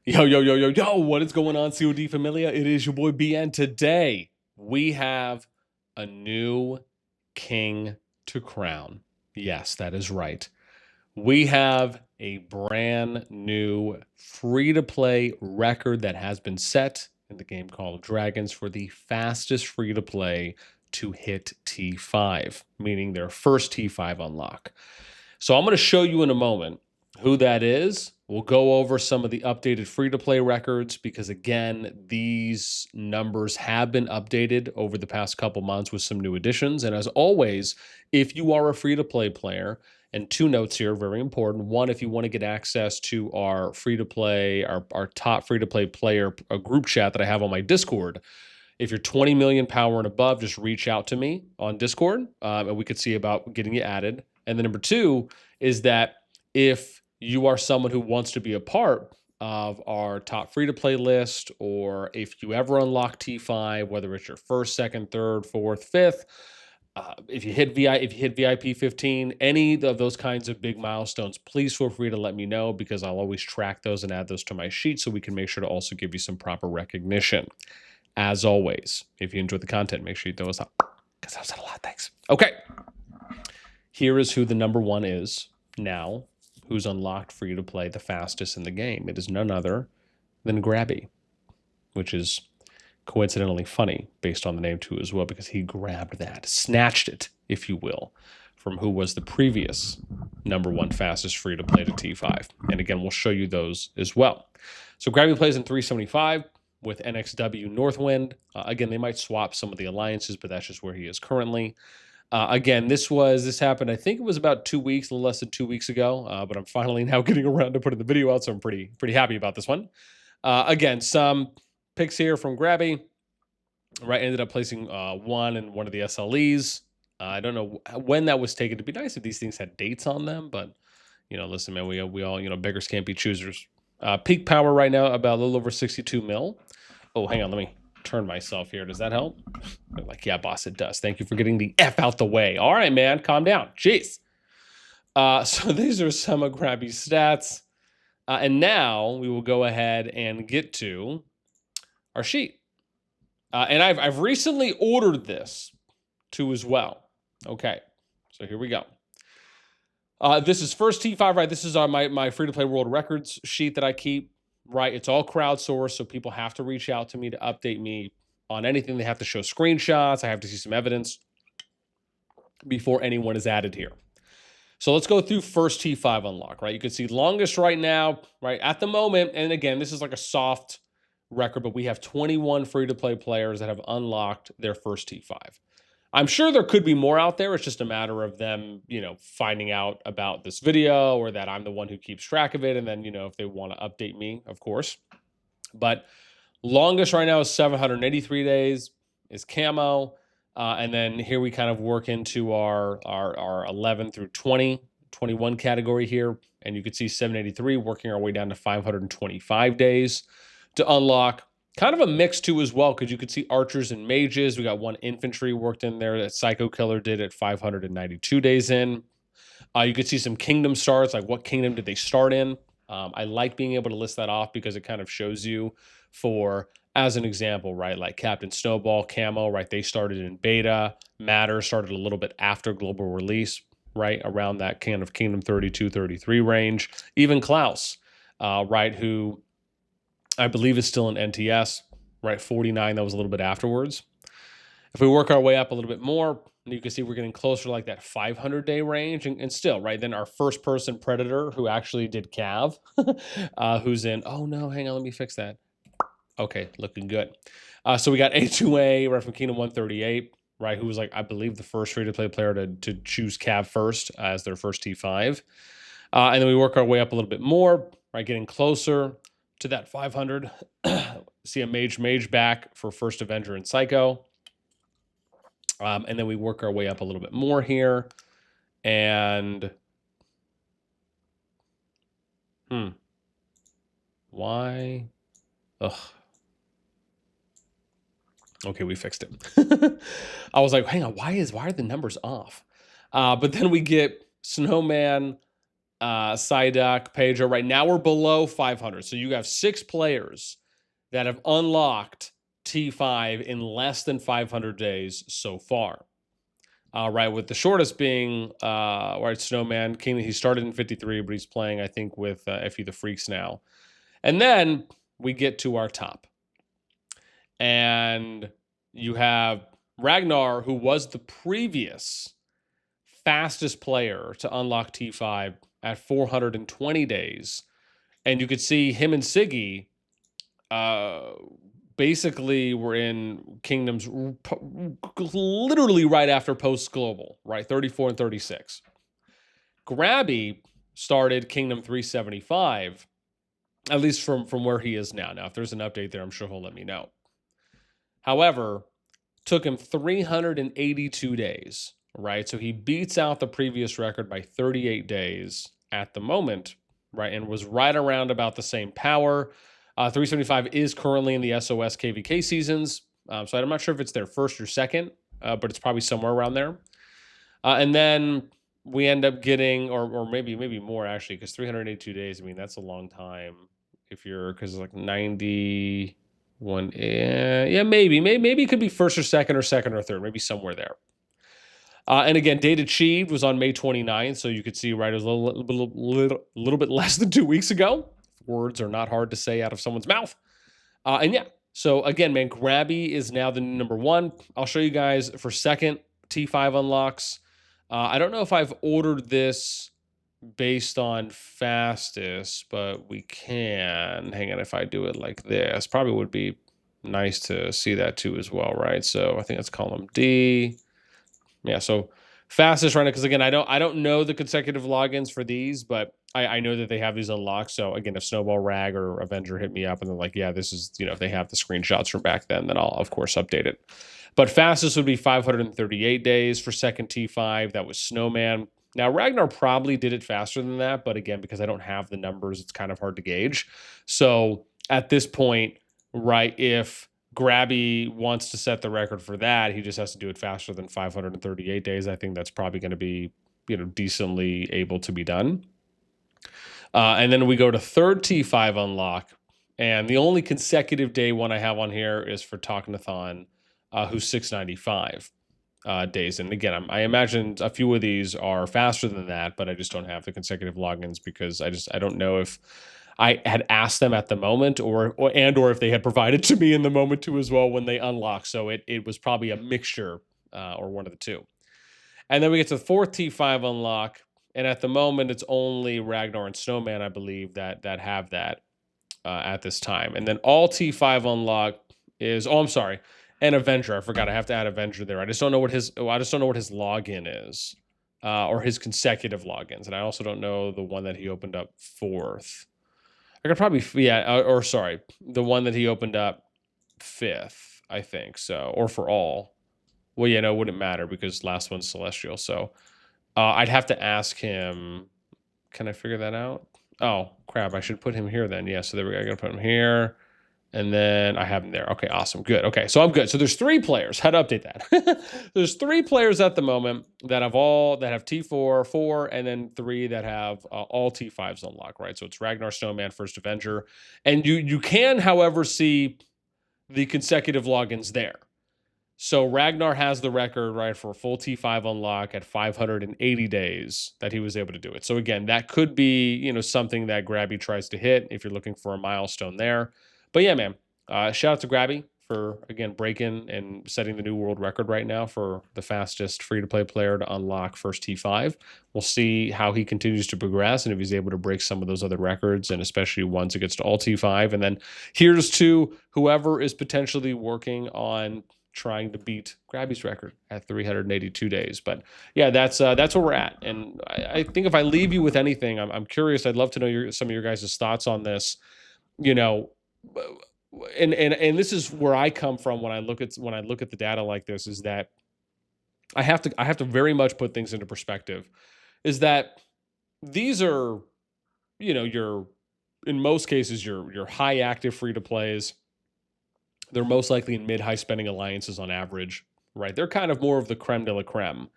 Yo, what is going on, CoD Familia? It is your boy BN. Today, we have a new king to crown. Yes, that is right. We have a brand new free-to-play record that has been set in the game CallofDragons for the fastest free-to-play to hit T5, meaning their first T5 unlock. So I'm going to show you in a moment who that is. We'll go over some of the updated free-to-play records because, again, these numbers have been updated over the past couple months with some new additions. And as always, if you are a free-to-play player, and two notes here, very important. One, if you want to get access to our free-to-play, our top free-to-play player group chat that I have on my Discord, if you're 20 million power and above, just reach out to me on Discord, and we could see about getting you added. And then number two is that if you are someone who wants to be a part of our top free-to-play list, or if you ever unlock T5, whether it's your first, second, third, fourth, fifth, if you hit VIP 15, any of those kinds of big milestones, please feel free to let me know because I'll always track those and add those to my sheet so we can make sure to also give you some proper recognition. As always, if you enjoyed the content, make sure you throw us up because that was a lot. Thanks. Okay. Here is who the number one is now, who's unlocked for you to play the fastest in the game. It is none other than GrAbby, which is coincidentally funny based on the name too as well, because he grabbed that, snatched it, if you will, from who was the previous number one fastest free to play to T5. And again, we'll show you those as well. So GrAbby plays in 375 with NXW Northwind. Again, they might swap some of the alliances, but that's just where he is currently. Again, this happened, I think it was about 2 weeks, a little less than 2 weeks ago, but I'm finally now getting around to putting the video out, so I'm pretty happy about this one. Again, some picks here from GrAbby, right? Ended up placing one in one of the SLEs. I don't know when that was taken. It'd be nice if these things had dates on them, but you know, listen, man, we all, you know, beggars can't be choosers. Peak power right now about a little over 62 mil. Oh, hang on, let me turn myself here. Does that help? I'm like, yeah, boss, it does. Thank you for getting the F out the way. All right, man, calm down. Jeez. So these are some of GrAbby's stats. And now we will go ahead and get to our sheet. And I've recently ordered this too as well. Okay, so here we go. This is first T5, right? This is on my free-to-play world records sheet that I keep, right? It's all crowdsourced, so people have to reach out to me to update me on anything. They have to show screenshots. I have to see some evidence before anyone is added here. So let's go through first T5 unlock, right? You can see longest right now, right? At the moment, and again, this is like a soft record, but we have 21 free-to-play players that have unlocked their first T5. I'm sure there could be more out there. It's just a matter of them, you know, finding out about this video, or that I'm the one who keeps track of it. And then, you know, if they want to update me, of course. But longest right now is 783 days is camo. And then here we kind of work into our 11 through 20, 21 category here. And you can see 783 working our way down to 525 days to unlock. Kind of a mix too as well, because you could see archers and mages. We got one infantry worked in there that Psycho Killer did at 592 days in. You could see some kingdom starts, like what kingdom did they start in. I like being able to list that off because it kind of shows you for, as an example, right, like Captain Snowball, Camo, right, they started in beta. Matter started a little bit after global release, right, around that kind of Kingdom 32, 33 range. Even Klaus, right, who I believe is still in NTS, right? 49, that was a little bit afterwards. If we work our way up a little bit more, you can see we're getting closer to like that 500-day range. And still, right, then our first-person Predator, who actually did Cav, who's in, oh no, hang on, let me fix that. Okay, looking good. So we got A2A, right, from Kingdom 138, right, who was like, I believe, the first free-to-play player to choose Cav first as their first T5. And then we work our way up a little bit more, right, getting closer to that 500. See a mage back for First Avenger and Psycho. And then we work our way up a little bit more here. And why? Ugh. Okay, we fixed it. I was like, hang on, why are the numbers off? But then we get Snowman, Psyduck, Pedro. Right now we're below 500. So you have 6 players that have unlocked T5 in less than 500 days so far. Right, with the shortest being right, Snowman King. He started in 53, but he's playing, I think, with FE the Freaks now. And then we get to our top. And you have Ragnar, who was the previous fastest player to unlock T5 at 420 days. And you could see him and Siggy basically were in Kingdoms literally right after post global, right? 34 and 36. GrAbby started Kingdom 375, at least from where he is now. Now, if there's an update there, I'm sure he'll let me know. However, took him 382 days, right? So he beats out the previous record by 38 days at the moment, right? And was right around about the same power. 375 is currently in the SOS KVK seasons. So I'm not sure if it's their first or second, but it's probably somewhere around there. And then we end up getting, or maybe more actually, because 382 days, I mean, that's a long time if you're, because like 91, yeah, maybe it could be first or second or third, maybe somewhere there. And again, date achieved was on May 29th, so you could see right, it was a little bit less than 2 weeks ago. Words are not hard to say out of someone's mouth. And yeah, so again, man, GrAbby is now the number 1. I'll show you guys for second T5 unlocks. I don't know if I've ordered this based on fastest, but we can. Hang on, if I do it like this, probably would be nice to see that too as well, right? So I think that's column D. Yeah, so fastest right now, because again, I don't know the consecutive logins for these, but I know that they have these unlocked. So again, if Snowball, Rag, or Avenger hit me up and they're like, yeah, this is, if they have the screenshots from back then I'll of course update it. But fastest would be 538 days for second T5. That was Snowman. Now, Ragnar probably did it faster than that, but again, because I don't have the numbers, it's kind of hard to gauge. So at this point, right, if GrAbby wants to set the record for that, he just has to do it faster than 538 days. I think that's probably going to be, decently able to be done. And then we go to third T5 unlock. And the only consecutive day one I have on here is for Talknathon, who's 695 days. And again, I imagine a few of these are faster than that, but I just don't have the consecutive logins because I don't know if I had asked them at the moment or if they had provided to me in the moment too as well when they unlock. So it was probably a mixture or one of the two. And then we get to the fourth T5 unlock. And at the moment, it's only Ragnar and Snowman, I believe, that have that at this time. And then all T5 unlock is, I'm sorry, and Avenger. I forgot I have to add Avenger there. I just don't know what his login is, or his consecutive logins. And I also don't know the one that he opened up fourth. I could probably, or sorry, the one that he opened up fifth, I think so, or for all. Well, yeah, no, it wouldn't matter because last one's Celestial. So I'd have to ask him. Can I figure that out? Oh, crap. I should put him here then. Yeah, so there we go. I'm going to put him here. And then I have him there. Okay, awesome. Good. Okay, so I'm good. So there's 3 players. How to update that? There's 3 players at the moment that have T4, 4, and then 3 that have all T5s unlocked, right? So it's Ragnar, Snowman, First Avenger. And you can, however, see the consecutive logins there. So Ragnar has the record, right, for a full T5 unlock at 580 days that he was able to do it. So again, that could be, something that GrAbby tries to hit if you're looking for a milestone there. But yeah, man, shout out to GrAbby for, again, breaking and setting the new world record right now for the fastest free-to-play player to unlock first T5. We'll see how he continues to progress and if he's able to break some of those other records, and especially once it gets to all T5. And then here's to whoever is potentially working on trying to beat GrAbby's record at 382 days. But yeah, that's where we're at. And I think if I leave you with anything, I'm curious. I'd love to know some of your guys' thoughts on this. And this is where I come from when I look at the data like this, is that I have to very much put things into perspective. Is that these are, your, in most cases, your high active free to plays. They're most likely in mid-high spending alliances on average, right? They're kind of more of the creme de la creme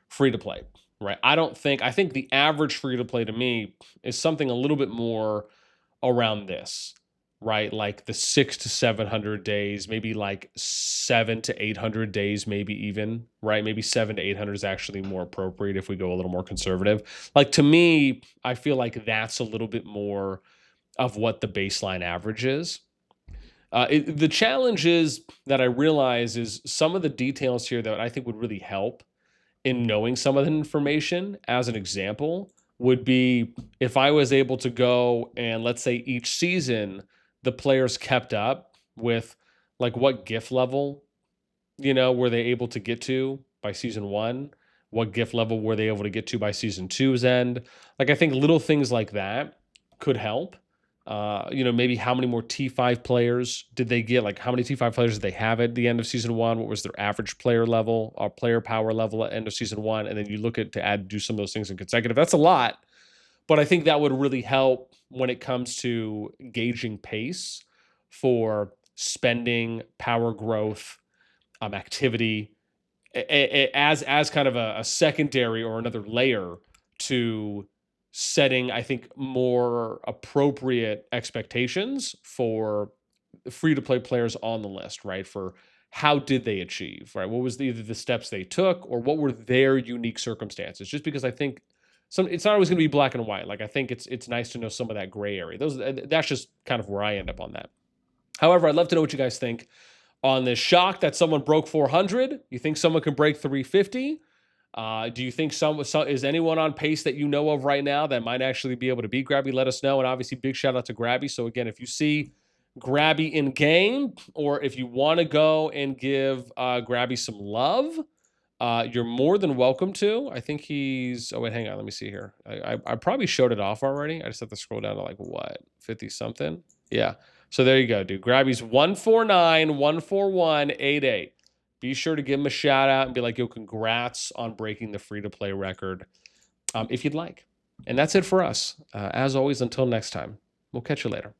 free to play, right? I think the average free to play to me is something a little bit more around this, right? Like the 600 to 700 days, maybe like 700 to 800 days, maybe even, right? Maybe 700 to 800 is actually more appropriate if we go a little more conservative. Like to me, I feel like that's a little bit more of what the baseline average is. The challenge is that I realize is some of the details here that I think would really help in knowing some of the information. As an example, would be if I was able to go and let's say each season the players kept up with like what gift level, were they able to get to by season one? What gift level were they able to get to by season two's end? Like I think little things like that could help. Maybe how many more T5 players did they get? Like how many T5 players did they have at the end of season one? What was their average player level or player power level at end of season one? And then you look at do some of those things in consecutive. That's a lot, but I think that would really help when it comes to gauging pace for spending, power growth, activity, as kind of a secondary or another layer to setting, I think, more appropriate expectations for free to play players on the list, right? For how did they achieve, right? What was either the steps they took or what were their unique circumstances? Just because I think it's not always going to be black and white. Like I think it's nice to know some of that gray area. That's just kind of where I end up on that. However, I'd love to know what you guys think on this. Shock that someone broke 400. You think someone can break 350? Do you think is anyone on pace that you know of right now that might actually be able to beat GrAbby? Let us know. And obviously, big shout out to GrAbby. So again, if you see GrAbby in game, or if you want to go and give GrAbby some love, you're more than welcome to. I think he's. Oh wait, hang on. Let me see here. I probably showed it off already. I just have to scroll down to like what 50 something. Yeah. So there you go, dude. GrAbby's 149-141-88. Be sure to give him a shout out and be like, yo, congrats on breaking the free-to-play record if you'd like. And that's it for us. As always, until next time, we'll catch you later.